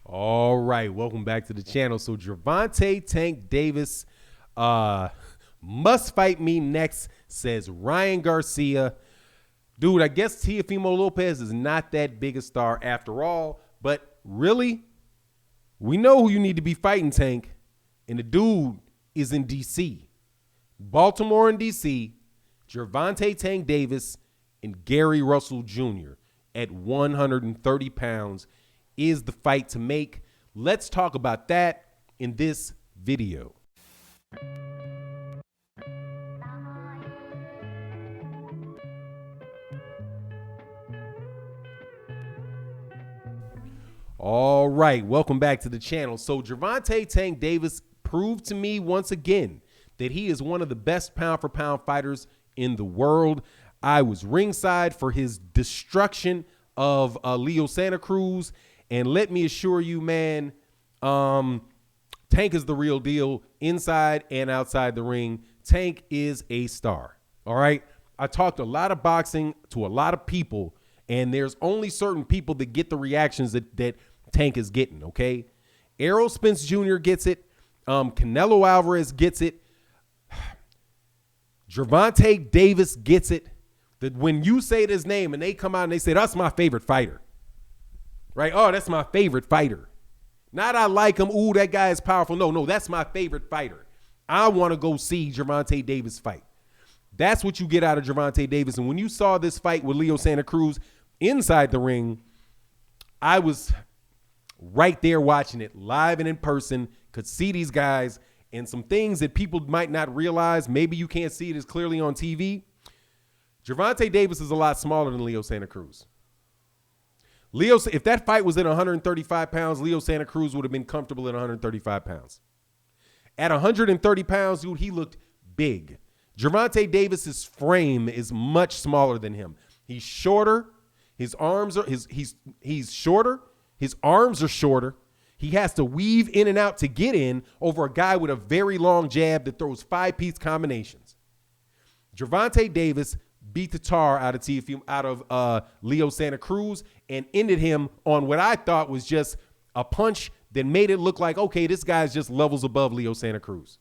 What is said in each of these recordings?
All right, welcome back to the channel. So Gervonta Tank Davis must fight me next, says Ryan Garcia. Dude, I guess Teofimo Lopez is not that big a star after all, but really, we know who you need to be fighting, Tank, and the dude is in D.C. Baltimore and D.C., Gervonta Tank Davis and Gary Russell Jr. at 130 pounds is the fight to make. Let's talk about that in this video. All right, welcome back to the channel. So Gervonta Tank Davis proved to me once again that he is one of the best pound-for-pound fighters in the world. I was ringside for his destruction of Leo Santa Cruz. And let me assure you, man, Tank is the real deal inside and outside the ring. Tank is a star. All right. I talked a lot of boxing to a lot of people, and there's only certain people that get the reactions that Tank is getting. OK, Errol Spence Jr. gets it. Canelo Alvarez gets it. Gervonta Davis gets it. That when you say this name and they come out and they say, that's my favorite fighter. Right? Oh, that's my favorite fighter. Not I like him. Ooh, that guy is powerful. No, that's my favorite fighter. I want to go see Gervonta Davis fight. That's what you get out of Gervonta Davis. And when you saw this fight with Leo Santa Cruz inside the ring, I was right there watching it live and in person, could see these guys and some things that people might not realize. Maybe you can't see it as clearly on TV. Gervonta Davis is a lot smaller than Leo Santa Cruz. If that fight was at 135 pounds, Leo Santa Cruz would have been comfortable at 135 pounds. At 130 pounds, dude, he looked big. Gervonta Davis's frame is much smaller than him. He's shorter. His arms are he's shorter. His arms are shorter. He has to weave in and out to get in over a guy with a very long jab that throws 5-piece combinations. Gervonta Davis beat the tar out of Leo Santa Cruz and ended him on what I thought was just a punch that made it look like, okay, this guy's just levels above Leo Santa Cruz.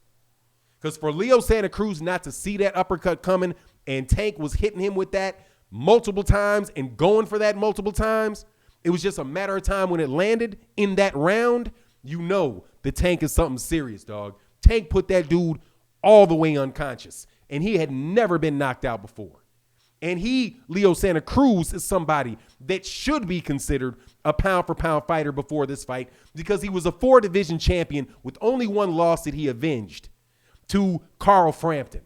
Because for Leo Santa Cruz not to see that uppercut coming and Tank was hitting him with that multiple times and going for that multiple times, it was just a matter of time when it landed in that round. You know the Tank is something serious, dog. Tank put that dude all the way unconscious, and he had never been knocked out before. And Leo Santa Cruz, is somebody that should be considered a pound-for-pound fighter before this fight because he was a 4-division champion with only one loss that he avenged to Carl Frampton.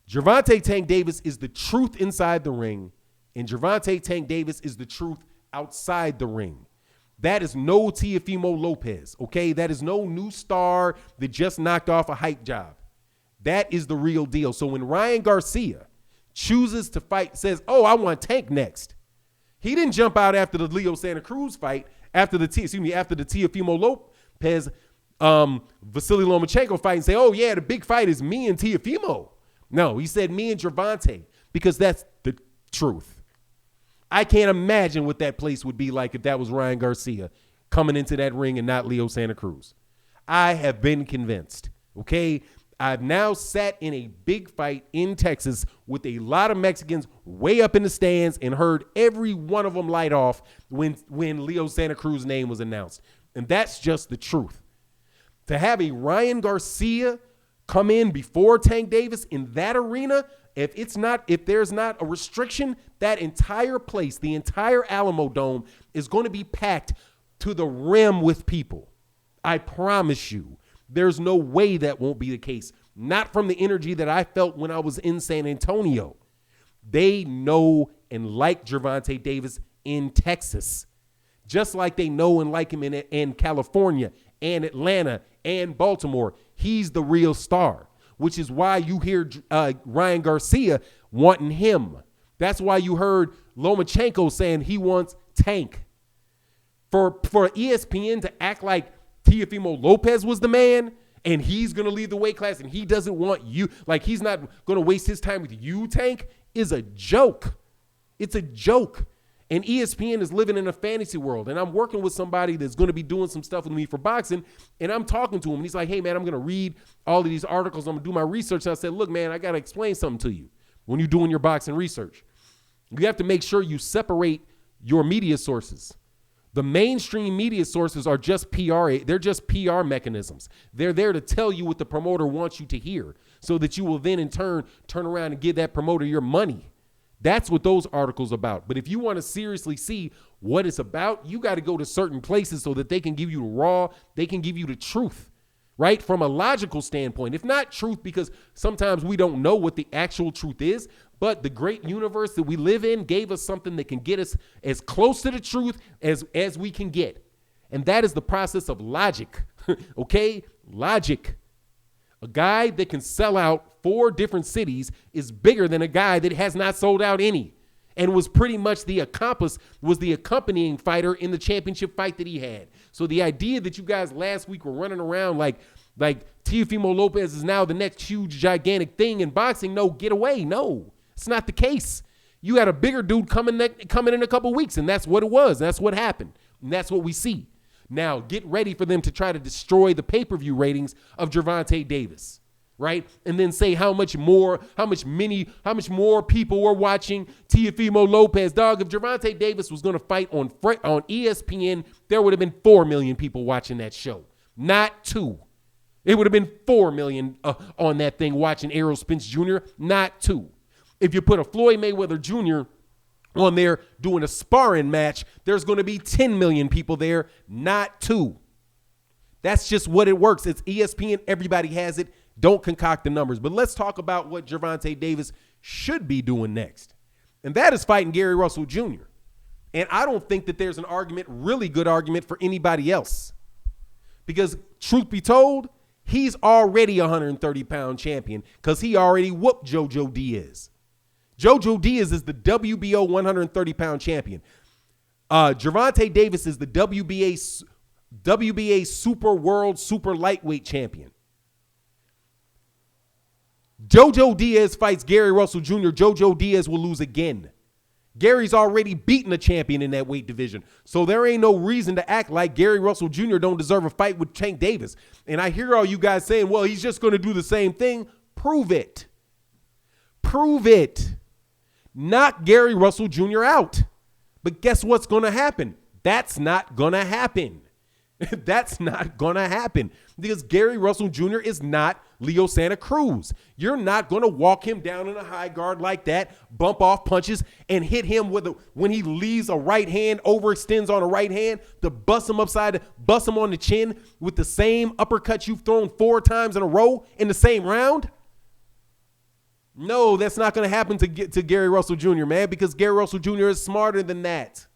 Gervonta Tank Davis is the truth inside the ring, and Gervonta Tank Davis is the truth outside the ring. That is no Teofimo Lopez, okay? That is no new star that just knocked off a hype job. That is the real deal. So when Ryan Garcia chooses to fight, says, oh, I want Tank next. He didn't jump out after the Leo Santa Cruz fight, after the Teofimo Lopez, Vasily Lomachenko fight and say, oh yeah, the big fight is me and Teofimo. No, he said me and Gervonta because that's the truth. I can't imagine what that place would be like if that was Ryan Garcia coming into that ring and not Leo Santa Cruz. I have been convinced, okay? I've now sat in a big fight in Texas with a lot of Mexicans way up in the stands and heard every one of them light off when Leo Santa Cruz's name was announced. And that's just the truth. To have a Ryan Garcia come in before Tank Davis in that arena, if there's not a restriction, that entire place, the entire Alamo Dome is going to be packed to the rim with people. I promise you. There's no way that won't be the case. Not from the energy that I felt when I was in San Antonio. They know and like Gervonta Davis in Texas, just like they know and like him in California and Atlanta and Baltimore. He's the real star, which is why you hear Ryan Garcia wanting him. That's why you heard Lomachenko saying he wants Tank. For ESPN to act like Teofimo Lopez was the man and he's going to lead the weight class and he doesn't want you, like he's not going to waste his time with you, Tank, is a joke. It's a joke. And ESPN is living in a fantasy world. And I'm working with somebody that's going to be doing some stuff with me for boxing. And I'm talking to him. And he's like, hey, man, I'm going to read all of these articles. I'm going to do my research. And I said, look, man, I got to explain something to you when you're doing your boxing research. You have to make sure you separate your media sources. The mainstream media sources are just PR. They're just PR mechanisms. They're there to tell you what the promoter wants you to hear so that you will then in turn around and give that promoter your money. That's what those articles about. But if you want to seriously see what it's about, you got to go to certain places so that they can give you the raw, they can give you the truth, right? From a logical standpoint, if not truth, because sometimes we don't know what the actual truth is, but the great universe that we live in gave us something that can get us as close to the truth as we can get. And that is the process of logic, okay? Logic. A guy that can sell out 4 different cities is bigger than a guy that has not sold out any and was pretty much the accompanying fighter in the championship fight that he had. So the idea that you guys last week were running around like Teofimo Lopez is now the next huge, gigantic thing in boxing, no, get away. No, it's not the case. You had a bigger dude coming in a couple weeks, and that's what it was. That's what happened, and that's what we see. Now, get ready for them to try to destroy the pay-per-view ratings of Gervonta Davis, right? And then say how much more people were watching Teofimo Lopez. Dog, if Gervonta Davis was going to fight on ESPN, there would have been 4 million people watching that show, not 2. It would have been 4 million on that thing watching Errol Spence Jr., not 2. If you put a Floyd Mayweather Jr. on there doing a sparring match, there's going to be 10 million people there, not 2. That's just what it works. It's ESPN. Everybody has it. Don't concoct the numbers. But let's talk about what Gervonta Davis should be doing next. And that is fighting Gary Russell Jr. And I don't think that there's an argument, really good argument for anybody else. Because truth be told, he's already a 130-pound champion because he already whooped JoJo Diaz. JoJo Diaz is the WBO 130-pound champion. Gervonta Davis is the WBA Super World Super Lightweight champion. JoJo Diaz fights Gary Russell Jr. JoJo Diaz will lose again. Gary's already beaten a champion in that weight division. So there ain't no reason to act like Gary Russell Jr. don't deserve a fight with Tank Davis. And I hear all you guys saying, well, he's just going to do the same thing. Prove it. Prove it. Knock Gary Russell Jr. out. But guess what's going to happen? That's not going to happen. That's not going to happen because Gary Russell Jr. is not Leo Santa Cruz. You're not going to walk him down in a high guard like that, bump off punches, and hit him when he leaves a right hand, overextends on a right hand, to bust him bust him on the chin with the same uppercut you've thrown 4 times in a row in the same round. No, that's not going to happen to Gary Russell Jr., man, because Gary Russell Jr. is smarter than that.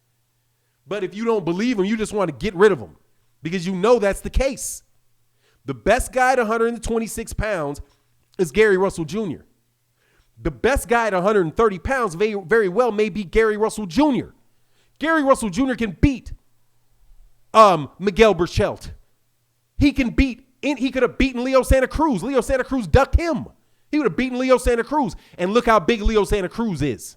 But if you don't believe him, you just want to get rid of him because you know that's the case. The best guy at 126 pounds is Gary Russell Jr. The best guy at 130 pounds very well may be Gary Russell Jr. Gary Russell Jr. can beat Miguel Berchelt. He could have beaten Leo Santa Cruz. Leo Santa Cruz ducked him. He would have beaten Leo Santa Cruz. And look how big Leo Santa Cruz is.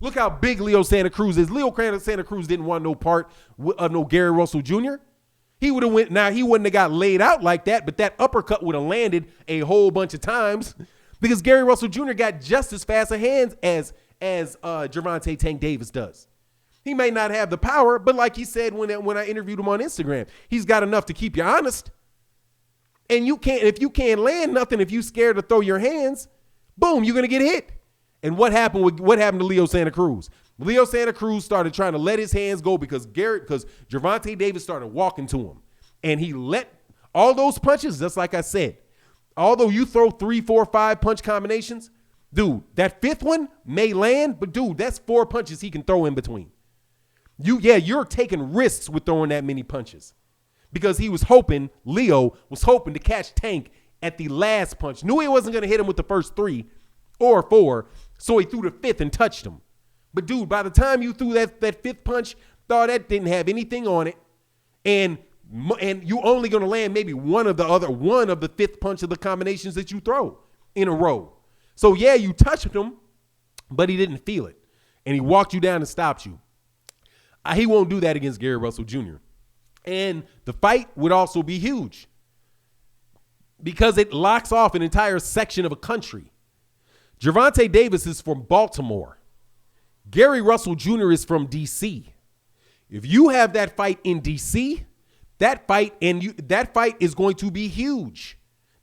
Look how big Leo Santa Cruz is. Leo Santa Cruz didn't want no part of no Gary Russell Jr. He would have went. Now, he wouldn't have got laid out like that, but that uppercut would have landed a whole bunch of times because Gary Russell Jr. got just as fast of hands as Gervonta Tank Davis does. He may not have the power, but like he said when I interviewed him on Instagram, he's got enough to keep you honest. And if you can't land nothing, if you scared to throw your hands, boom, you're gonna get hit. And what happened to Leo Santa Cruz? Leo Santa Cruz started trying to let his hands go because Gervonta Davis started walking to him. And he let all those punches, just like I said, although you throw 3, 4, 5 punch combinations, dude, that 5th one may land, but dude, that's 4 punches he can throw in between. You're taking risks with throwing that many punches. Because Leo was hoping to catch Tank at the last punch. Knew he wasn't going to hit him with the first 3 or 4, so he threw the 5th and touched him. But, dude, by the time you threw that 5th punch, thought that didn't have anything on it, and you only going to land maybe one of the 5th punch of the combinations that you throw in a row. So, yeah, you touched him, but he didn't feel it. and he walked you down and stopped you. He won't do that against Gary Russell Jr. And the fight would also be huge because it locks off an entire section of a country. Gervonta Davis is from Baltimore. Gary Russell Jr. is from D.C. If you have that fight in D.C., that fight is going to be huge.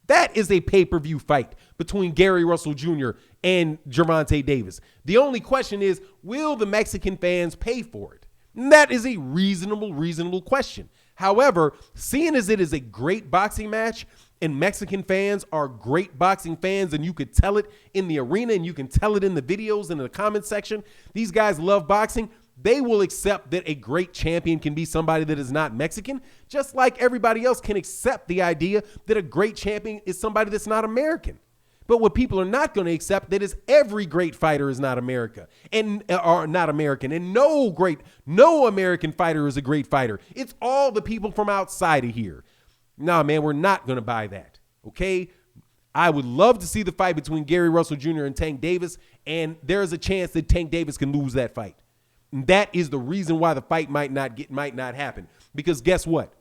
That is a pay-per-view fight between Gary Russell Jr. and Gervonta Davis. The only question is, will the Mexican fans pay for it? And that is a reasonable question. However, seeing as it is a great boxing match and Mexican fans are great boxing fans, and you could tell it in the arena and you can tell it in the videos and in the comment section, these guys love boxing. They will accept that a great champion can be somebody that is not Mexican, just like everybody else can accept the idea that a great champion is somebody that's not American. But what people are not going to accept that is every great fighter is not America and are not American, and no American fighter is a great fighter. It's all the people from outside of here. Nah, man, we're not going to buy that. Okay. I would love to see the fight between Gary Russell Jr. and Tank Davis, and there is a chance that Tank Davis can lose that fight. And that is the reason why the fight might not happen. Because guess what?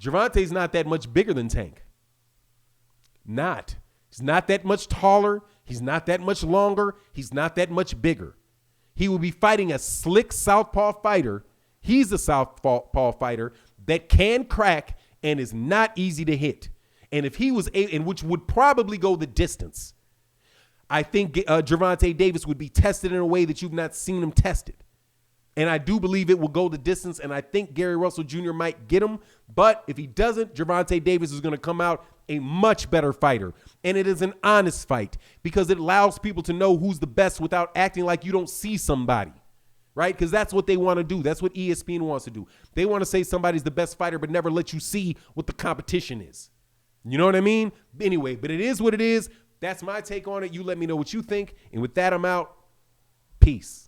Gervonta's not that much bigger than Tank. He's not that much taller. He's not that much longer. He's not that much bigger. He will be fighting a slick southpaw fighter. He's a southpaw fighter that can crack and is not easy to hit. And if he was which would probably go the distance, I think Gervonta Davis would be tested in a way that you've not seen him tested. And I do believe it will go the distance, and I think Gary Russell Jr. might get him. But if he doesn't, Gervonta Davis is going to come out a much better fighter. And it is an honest fight because it allows people to know who's the best without acting like you don't see somebody, right? Because that's what they want to do. That's what ESPN wants to do. They want to say somebody's the best fighter but never let you see what the competition is. You know what I mean? Anyway, but it is what it is. That's my take on it. You let me know what you think. And with that, I'm out. Peace.